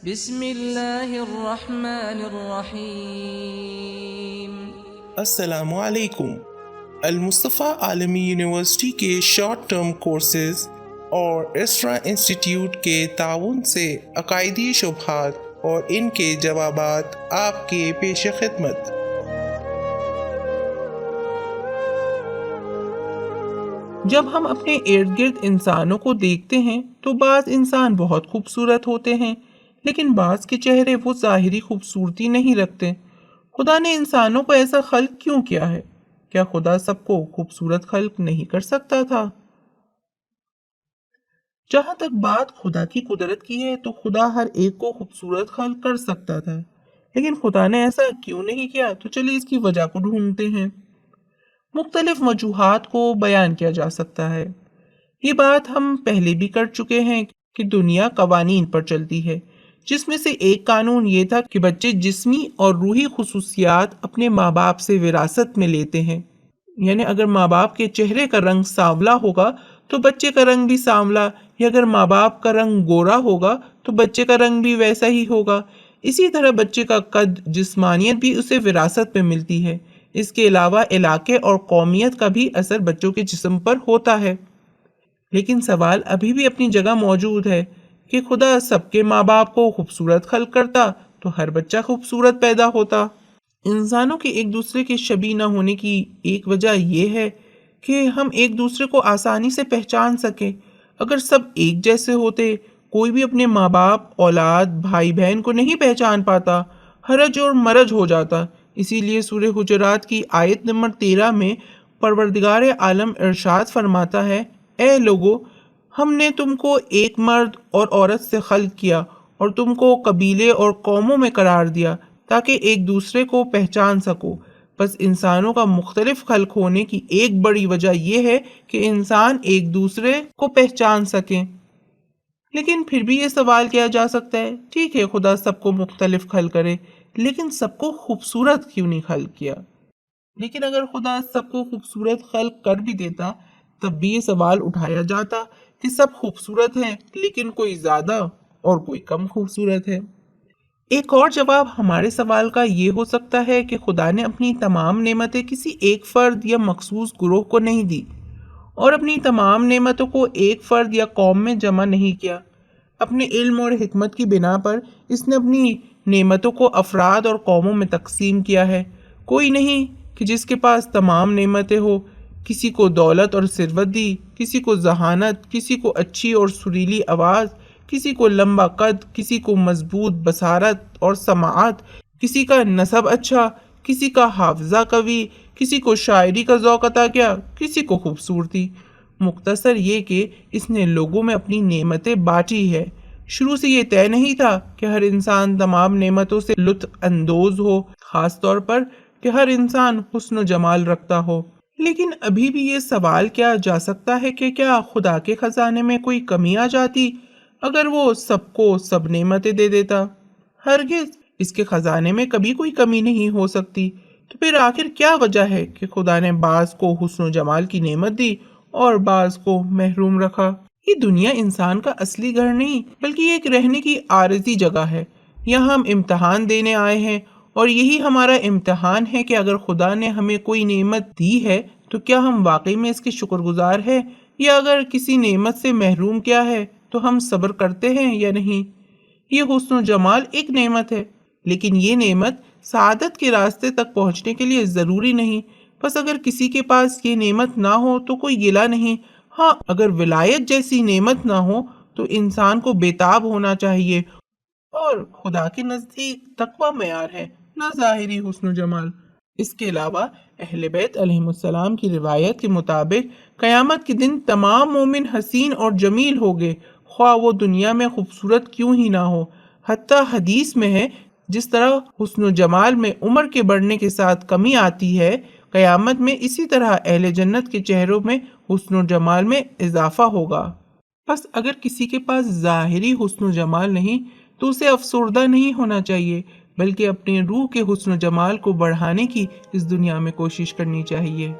بسم اللہ الرحمن الرحیم۔ السلام علیکم۔ المصطفیٰ عالمی یونیورسٹی کے شارٹ ٹرم کورسز اور اسرا انسٹیٹیوٹ کے تعاون سے عقائدی شبہات اور ان کے جوابات آپ کے پیش خدمت۔ جب ہم اپنے ارد گرد انسانوں کو دیکھتے ہیں تو بعض انسان بہت خوبصورت ہوتے ہیں، لیکن بعض کے چہرے وہ ظاہری خوبصورتی نہیں رکھتے۔ خدا نے انسانوں کو ایسا خلق کیوں کیا ہے؟ کیا خدا سب کو خوبصورت خلق نہیں کر سکتا تھا؟ جہاں تک بات خدا کی قدرت کی ہے تو خدا ہر ایک کو خوبصورت خلق کر سکتا تھا، لیکن خدا نے ایسا کیوں نہیں کیا؟ تو چلیے اس کی وجہ کو ڈھونڈتے ہیں۔ مختلف وجوہات کو بیان کیا جا سکتا ہے۔ یہ بات ہم پہلے بھی کر چکے ہیں کہ دنیا قوانین پر چلتی ہے، جس میں سے ایک قانون یہ تھا کہ بچے جسمی اور روحی خصوصیات اپنے ماں باپ سے وراثت میں لیتے ہیں۔ یعنی اگر ماں باپ کے چہرے کا رنگ سانولا ہوگا تو بچے کا رنگ بھی سانولا، یا اگر ماں باپ کا رنگ گورا ہوگا تو بچے کا رنگ بھی ویسا ہی ہوگا۔ اسی طرح بچے کا قد، جسمانیت بھی اسے وراثت میں ملتی ہے۔ اس کے علاوہ علاقے اور قومیت کا بھی اثر بچوں کے جسم پر ہوتا ہے۔ لیکن سوال ابھی بھی اپنی جگہ موجود ہے کہ خدا سب کے ماں باپ کو خوبصورت خلق کرتا تو ہر بچہ خوبصورت پیدا ہوتا۔ انسانوں کے ایک دوسرے کے شبیہ نہ ہونے کی ایک وجہ یہ ہے کہ ہم ایک دوسرے کو آسانی سے پہچان سکیں۔ اگر سب ایک جیسے ہوتے، کوئی بھی اپنے ماں باپ، اولاد، بھائی بہن کو نہیں پہچان پاتا، حرج اور مرج ہو جاتا۔ اسی لیے سورہ حجرات کی آیت نمبر 13 میں پروردگار عالم ارشاد فرماتا ہے، اے لوگو، ہم نے تم کو ایک مرد اور عورت سے خلق کیا اور تم کو قبیلے اور قوموں میں قرار دیا تاکہ ایک دوسرے کو پہچان سکو۔ بس انسانوں کا مختلف خلق ہونے کی ایک بڑی وجہ یہ ہے کہ انسان ایک دوسرے کو پہچان سکیں۔ لیکن پھر بھی یہ سوال کیا جا سکتا ہے، ٹھیک ہے خدا سب کو مختلف خلق کرے، لیکن سب کو خوبصورت کیوں نہیں خلق کیا؟ لیکن اگر خدا سب کو خوبصورت خلق کر بھی دیتا تب بھی یہ سوال اٹھایا جاتا کہ سب خوبصورت ہیں لیکن کوئی زیادہ اور کوئی کم خوبصورت ہے۔ ایک اور جواب ہمارے سوال کا یہ ہو سکتا ہے کہ خدا نے اپنی تمام نعمتیں کسی ایک فرد یا مخصوص گروہ کو نہیں دی، اور اپنی تمام نعمتوں کو ایک فرد یا قوم میں جمع نہیں کیا۔ اپنے علم اور حکمت کی بنا پر اس نے اپنی نعمتوں کو افراد اور قوموں میں تقسیم کیا ہے۔ کوئی نہیں کہ جس کے پاس تمام نعمتیں ہو، کسی کو دولت اور ثروت دی، کسی کو ذہانت، کسی کو اچھی اور سریلی آواز، کسی کو لمبا قد، کسی کو مضبوط بصارت اور سماعت، کسی کا نسب اچھا، کسی کا حافظہ قوی، کسی کو شاعری کا ذوق عطا کیا، کسی کو خوبصورتی۔ مختصر یہ کہ اس نے لوگوں میں اپنی نعمتیں بانٹی ہے۔ شروع سے یہ طے نہیں تھا کہ ہر انسان تمام نعمتوں سے لطف اندوز ہو، خاص طور پر کہ ہر انسان حسن و جمال رکھتا ہو۔ لیکن ابھی بھی یہ سوال کیا جا سکتا ہے کہ کیا خدا کے خزانے میں کوئی کمی آ جاتی اگر وہ سب کو سب نعمتیں دے دیتا؟ ہرگز، اس کے خزانے میں کبھی کوئی کمی نہیں ہو سکتی۔ تو پھر آخر کیا وجہ ہے کہ خدا نے بعض کو حسن و جمال کی نعمت دی اور بعض کو محروم رکھا؟ یہ دنیا انسان کا اصلی گھر نہیں بلکہ یہ ایک رہنے کی عارضی جگہ ہے۔ یہاں ہم امتحان دینے آئے ہیں، اور یہی ہمارا امتحان ہے کہ اگر خدا نے ہمیں کوئی نعمت دی ہے تو کیا ہم واقعی میں اس کے شکر گزار ہیں، یا اگر کسی نعمت سے محروم کیا ہے تو ہم صبر کرتے ہیں یا نہیں۔ یہ حسن و جمال ایک نعمت ہے، لیکن یہ نعمت سعادت کے راستے تک پہنچنے کے لیے ضروری نہیں۔ بس اگر کسی کے پاس یہ نعمت نہ ہو تو کوئی گلہ نہیں۔ ہاں، اگر ولایت جیسی نعمت نہ ہو تو انسان کو بےتاب ہونا چاہیے، اور خدا کے نزدیک تقویٰ معیار ہے، نہ ظاہری حسن و جمال۔ اس کے علاوہ اہل بیت علیہم السلام کی روایت کے مطابق قیامت کے دن تمام مومن حسین اور جمیل ہوگے، خواہ وہ دنیا میں خوبصورت کیوں ہی نہ ہو۔ حتیٰ حدیث میں ہے، جس طرح حسن و جمال میں عمر کے بڑھنے کے ساتھ کمی آتی ہے، قیامت میں اسی طرح اہل جنت کے چہروں میں حسن و جمال میں اضافہ ہوگا۔ بس اگر کسی کے پاس ظاہری حسن و جمال نہیں تو اسے افسردہ نہیں ہونا چاہیے، بلکہ اپنے روح کے حسن و جمال کو بڑھانے کی اس دنیا میں کوشش کرنی چاہیے۔